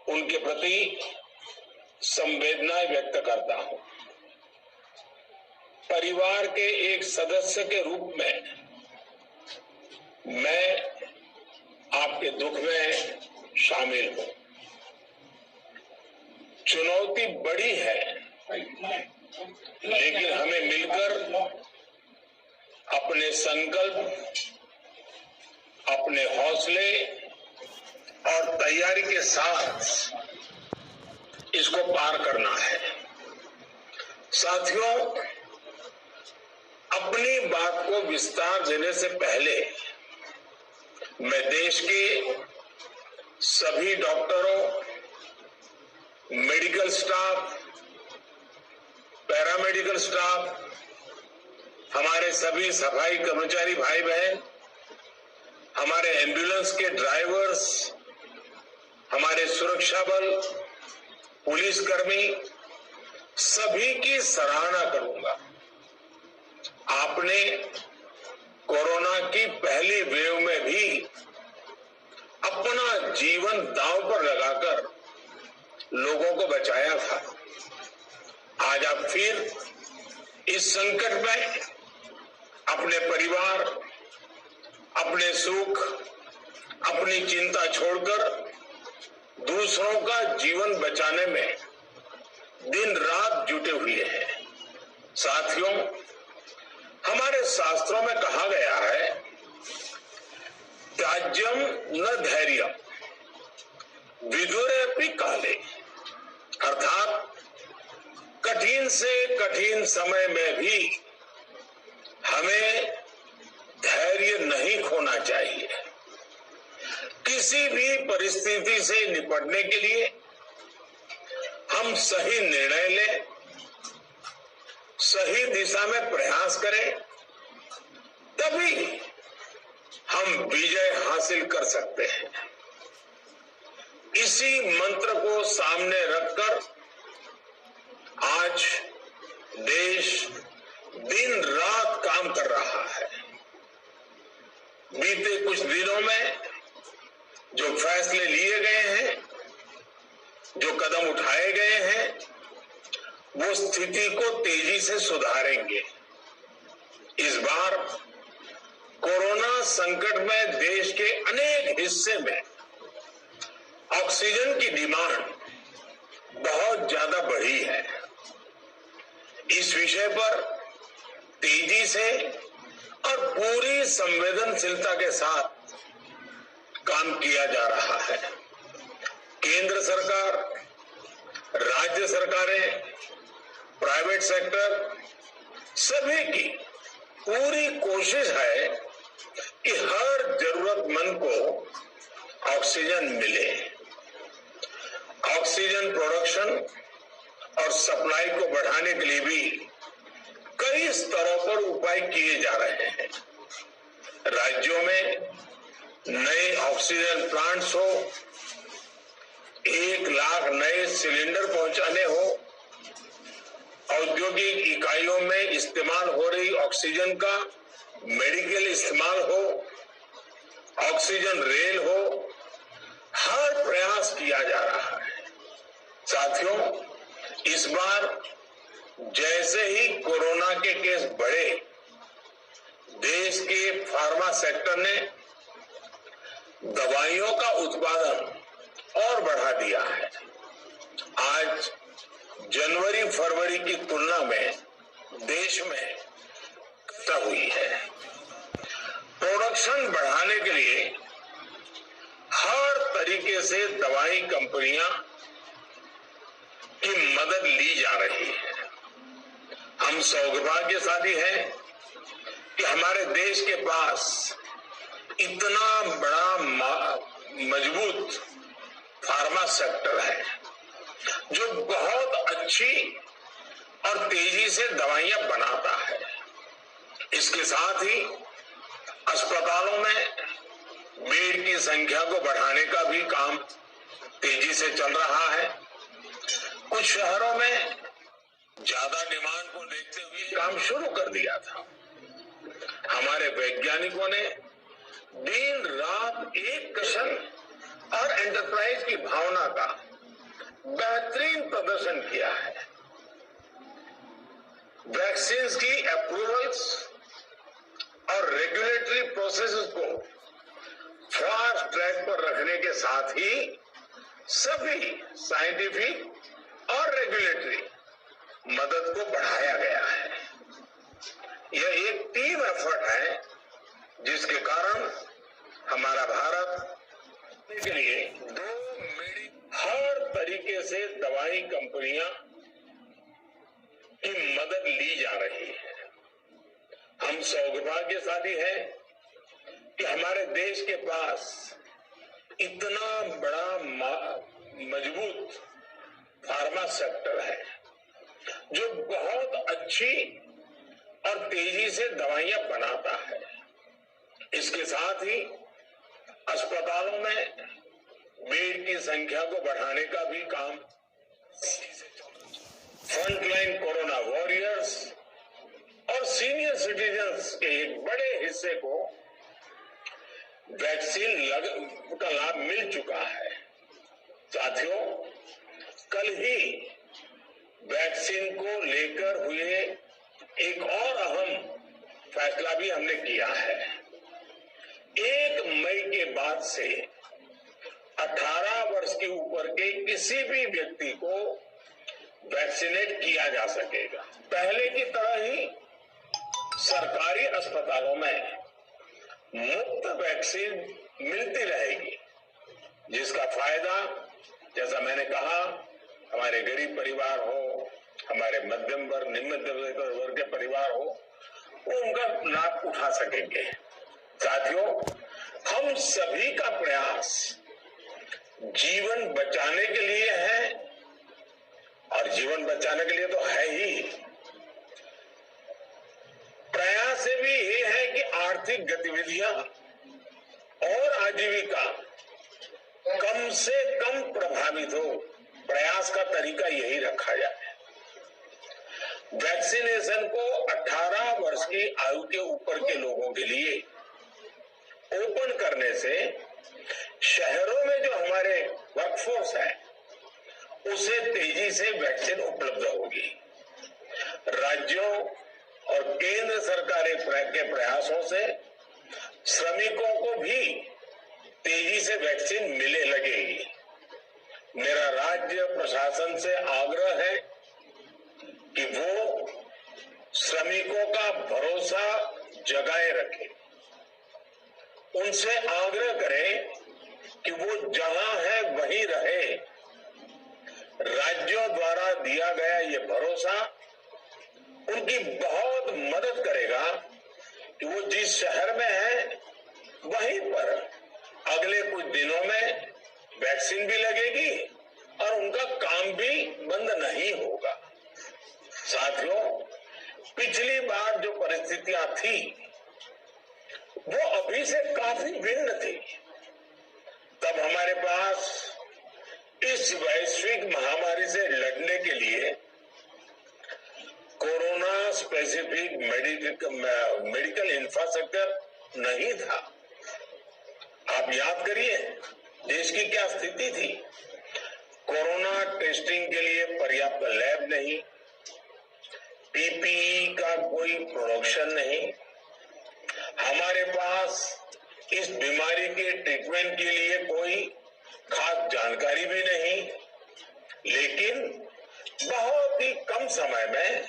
उनके प्रति संवेदनाएं व्यक्त करता हूं। परिवार के एक सदस्य के रूप में मैं आपके दुख में शामिल हूं। चुनौती बड़ी है, लेकिन हमें मिलकर अपने संकल्प, अपने हौसले और तैयारी के साथ इसको पार करना है। साथियों, अपनी बात को विस्तार देने से पहले मैं देश के सभी डॉक्टरों, मेडिकल स्टाफ, पैरामेडिकल स्टाफ, हमारे सभी सफाई कर्मचारी भाई बहन, हमारे एम्बुलेंस के ड्राइवर्स, हमारे सुरक्षा बल, पुलिसकर्मी, सभी की सराहना करूंगा। आपने कोरोना की पहली वेव में भी अपना जीवन दांव पर लगाकर लोगों को बचाया था। आज आप फिर इस संकट में अपने परिवार, अपने सुख, अपनी चिंता छोड़कर दूसरों का जीवन बचाने में दिन रात जुटे हुए हैं। साथियों, हमारे शास्त्रों में कहा गया है, त्याज्यम न धैर्यम विदुरेऽपि काले, अर्थात कठिन से कठिन समय में भी हमें धैर्य नहीं खोना चाहिए। किसी भी परिस्थिति से निपटने के लिए हम सही निर्णय लें, सही दिशा में प्रयास करें, तभी हम विजय हासिल कर सकते हैं। इसी मंत्र को सामने रखकर आज देश दिन रात काम कर रहा है। बीते कुछ दिनों में जो फैसले लिए गए हैं, जो कदम उठाए गए हैं, वो स्थिति को तेजी से सुधारेंगे। इस बार कोरोना संकट में देश के अनेक हिस्से में ऑक्सीजन की डिमांड बहुत ज्यादा बढ़ी है। इस विषय पर तेजी से और पूरी संवेदनशीलता के साथ काम किया जा रहा है। केंद्र सरकार, राज्य सरकारें, प्राइवेट सेक्टर, सभी की पूरी कोशिश है कि हर जरूरतमंद को ऑक्सीजन मिले। ऑक्सीजन प्रोडक्शन और सप्लाई को बढ़ाने के लिए भी कई स्तरों पर उपाय किए जा रहे हैं। राज्यों में नए ऑक्सीजन प्लांट्स हो, 1 लाख नए सिलेंडर पहुंचाने हो, औद्योगिक इकाइयों में इस्तेमाल हो रही ऑक्सीजन का मेडिकल इस्तेमाल हो, ऑक्सीजन रेल हो, हर प्रयास किया जा रहा है। साथियों, इस बार जैसे ही कोरोना के केस बढ़े, देश के फार्मा सेक्टर ने दवाइयों का उत्पादन और बढ़ा दिया है। आज जनवरी फरवरी की तुलना में देश में कमी हुई है। प्रोडक्शन बढ़ाने के लिए हर तरीके से दवाई कंपनियां की मदद ली जा रही है। हम सौभाग्यशाली हैं कि हमारे देश के पास इतना बड़ा मजबूत फार्मा सेक्टर है जो बहुत अच्छी और तेजी से दवाइयां बनाता है। इसके साथ ही अस्पतालों में बेड की संख्या को बढ़ाने का भी काम तेजी से चल रहा है। कुछ शहरों में ज्यादा डिमांड को देखते हुए काम शुरू कर दिया था। हमारे वैज्ञानिकों ने दिन रात एक कशन और एंटरप्राइज की भावना का बेहतरीन प्रदर्शन किया है। वैक्सीन की अप्रूवल्स और रेगुलेटरी प्रोसेसेस को फास्ट ट्रैक पर रखने के साथ ही सभी साइंटिफिक और रेगुलेटरी मदद को बढ़ाया गया है। यह एक टीम एफर्ट है जिसके कारण हमारा भारत के लिए हर तरीके से दवाई कंपनियां की मदद ली जा रही है। हम सौभाग्यशाली हैं कि हमारे देश के पास इतना बड़ा मजबूत फार्मा सेक्टर है जो बहुत अच्छी और तेजी से दवाइयां बनाता है। इसके साथ ही अस्पतालों में बेड की संख्या को बढ़ाने का भी काम, फ्रंटलाइन कोरोना वॉरियर्स और सीनियर सिटीजन्स के एक बड़े हिस्से को वैक्सीन का लाभ मिल चुका है। साथियों, कल ही वैक्सीन को लेकर हुए एक और अहम फैसला भी हमने किया है। 1 मई के बाद से 18 वर्ष के ऊपर के किसी भी व्यक्ति को वैक्सीनेट किया जा सकेगा। पहले की तरह ही सरकारी अस्पतालों में मुफ्त वैक्सीन मिलती रहेगी, जिसका फायदा, जैसा मैंने कहा, हमारे गरीब परिवार हो, हमारे मध्यम वर्ग, निम्न वर्ग के परिवार हो, वो उनका लाभ उठा सकेंगे। साथियों, हम सभी का प्रयास जीवन बचाने के लिए है, और जीवन बचाने के लिए तो है ही, प्रयास से भी ये है कि आर्थिक गतिविधियां और आजीविका कम से कम प्रभावित हो। प्रयास का तरीका यही रखा जाए। वैक्सीनेशन को 18 वर्ष की आयु के ऊपर के लोगों के लिए ओपन करने से शहरों में जो हमारे वर्कफोर्स है उसे तेजी से वैक्सीन उपलब्ध होगी। राज्यों और केंद्र सरकार के प्रयासों से श्रमिकों को भी तेजी से वैक्सीन मिलने लगेगी। मेरा राज्य प्रशासन से आग्रह है कि वो श्रमिकों का भरोसा जगाए रखे। उनसे आग्रह करें कि वो जहां है वहीं रहे। राज्यों द्वारा दिया गया ये भरोसा उनकी बहुत मदद करेगा कि वो जिस शहर में है वहीं पर अगले कुछ दिनों में वैक्सीन भी लगेगी और उनका काम भी बंद नहीं होगा। साथियों, पिछली बार जो परिस्थितियां थी वो अभी से काफी भिन्न थी। तब हमारे पास इस वैश्विक महामारी से लड़ने के लिए कोरोना स्पेसिफिक मेडिकल इंफ्रास्ट्रक्चर नहीं था। आप याद करिए देश की क्या स्थिति थी। कोरोना टेस्टिंग के लिए पर्याप्त लैब नहीं, पीपीई का कोई प्रोडक्शन नहीं, हमारे पास इस बीमारी के ट्रीटमेंट के लिए कोई खास जानकारी भी नहीं। लेकिन बहुत ही कम समय में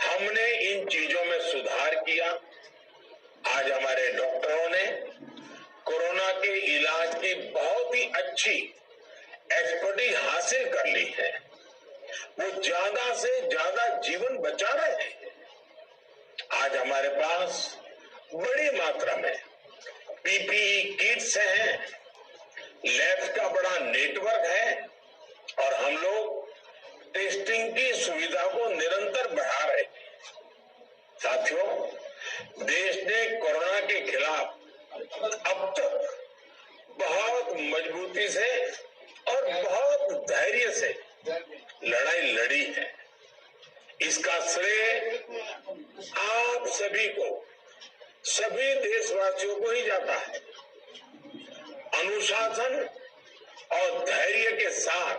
हमने इन चीजों में सुधार किया। आज हमारे डॉक्टरों ने कोरोना के इलाज की बहुत ही अच्छी एक्सपर्टीज हासिल कर ली है। वो ज्यादा से ज्यादा जीवन बचा रहे हैं। आज हमारे पास बड़ी मात्रा में पीपीई किट्स हैं, लैब्स का बड़ा नेटवर्क है और हम लोग टेस्टिंग की सुविधा को निरंतर बढ़ा रहे हैं। साथियों, देश ने कोरोना के खिलाफ अब तक बहुत मजबूती से और बहुत धैर्य से लड़ाई लड़ी है। इसका श्रेय आप सभी को, सभी देशवासियों को ही जाता है। अनुशासन और धैर्य के साथ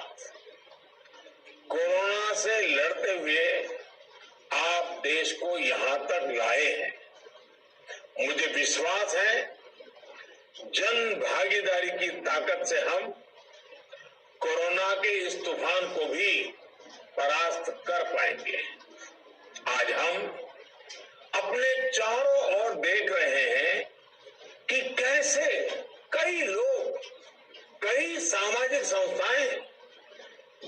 कोरोना से लड़ते हुए आप देश को यहां तक लाए हैं। मुझे विश्वास है जन भागीदारी की ताकत से हम कोरोना के इस तूफान को भी परास्त कर पाएंगे। आज हम अपने चारों ओर देख रहे हैं कि कैसे कई लोग, कई सामाजिक संस्थाएं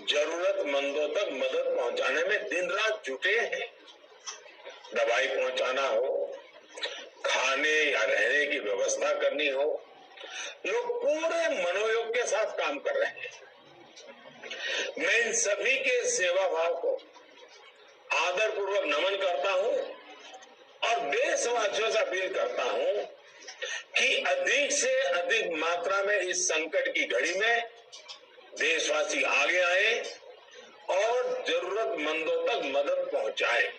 जरूरतमंदों तक मदद पहुंचाने में दिन रात जुटे हैं। दवाई पहुंचाना हो, खाने या रहने की व्यवस्था करनी हो, लोग पूरे मनोयोग के साथ काम कर रहे हैं। मैं इन सभी के सेवा भाव को आदरपूर्वक नमन करता हूं और देशवासियों से अपील करता हूं कि अधिक से अधिक मात्रा में इस संकट की घड़ी में देशवासी आगे आए और जरूरतमंदों तक मदद पहुंचाए।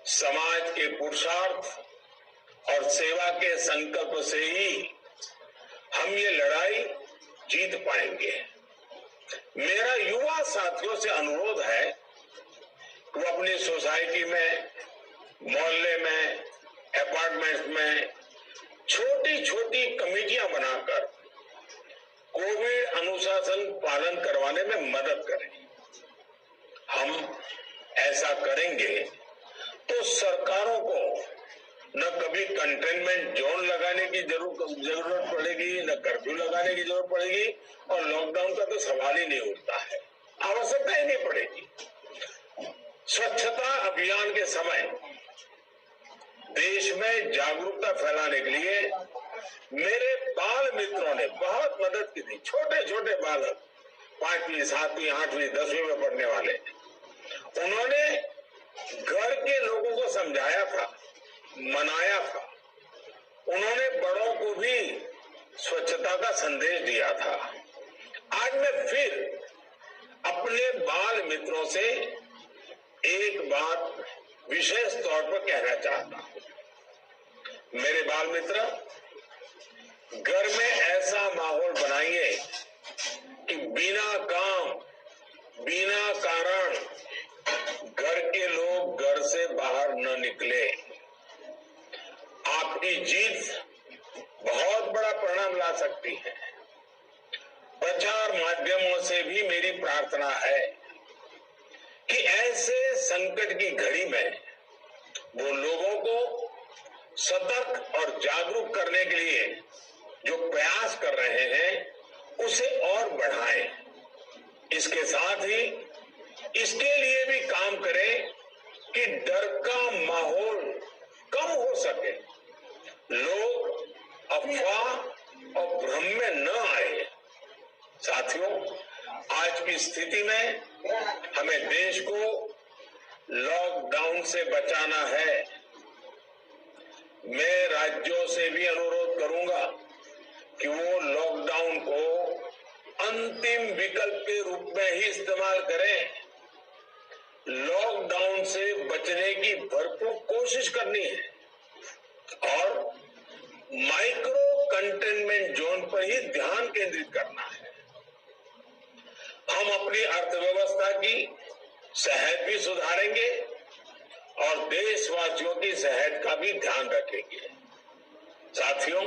समाज के पुरुषार्थ और सेवा के संकल्प से ही हम ये लड़ाई जीत पाएंगे। मेरा युवा साथियों से अनुरोध है कि वो अपनी सोसाइटी में, मोहल्ले में, अपार्टमेंट्स में छोटी छोटी कमेटियां बनाकर कोविड अनुशासन पालन करवाने में मदद करें। हम ऐसा करेंगे तो सरकारों को न कभी कंटेनमेंट जोन लगाने की जरूरत पड़ेगी, न कर्फ्यू लगाने की जरूरत पड़ेगी और लॉकडाउन का तो सवाल ही नहीं उठता है, आवश्यकता ही नहीं पड़ेगी। स्वच्छता अभियान के समय देश में जागरूकता फैलाने के लिए मेरे बाल मित्रों ने बहुत मदद की थी। छोटे छोटे बालक, 5वीं, 7वीं, 8वीं, 10वीं में पढ़ने वाले, उन्होंने घर के लोगों को समझाया था, मनाया था। उन्होंने बड़ों को भी स्वच्छता का संदेश दिया था। आज मैं फिर अपने बाल मित्रों से एक बात विशेष तौर पर कहना चाहता हूं। मेरे बाल मित्र, घर में ऐसा माहौल बनाइए कि बिना काम, बिना कारण घर के लोग घर से बाहर न निकले। आपकी जीत बहुत बड़ा परिणाम ला सकती है। प्रचार माध्यमों से भी मेरी प्रार्थना है कि ऐसे संकट की घड़ी में वो लोगों को सतर्क और जागरूक करने के लिए जो प्रयास कर रहे हैं उसे और बढ़ाएं। इसके साथ ही इसके लिए भी काम करें कि डर का माहौल कम हो सके, लोग अफवाह और भ्रम में न आए। साथियों, आज की स्थिति में हमें देश को लॉकडाउन से बचाना है। मैं राज्यों से भी अनुरोध करूंगा कि वो लॉकडाउन को अंतिम विकल्प के रूप में ही इस्तेमाल करें। लॉकडाउन से बचने की भरपूर कोशिश करनी है और माइक्रो कंटेनमेंट जोन पर ही ध्यान केंद्रित करना है। हम अपनी अर्थव्यवस्था की सेहत भी सुधारेंगे और देशवासियों की सेहत का भी ध्यान रखेंगे। साथियों,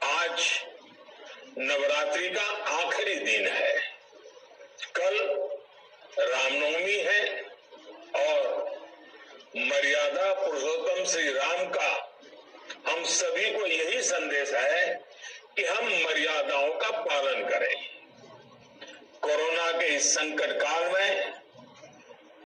आज नवरात्रि का आखिरी दिन है। कल रामनवमी है और मर्यादा पुरुषोत्तम श्री राम का हम सभी को यही संदेश है कि हम मर्यादाओं का पालन करें। कोरोना के इस संकट काल में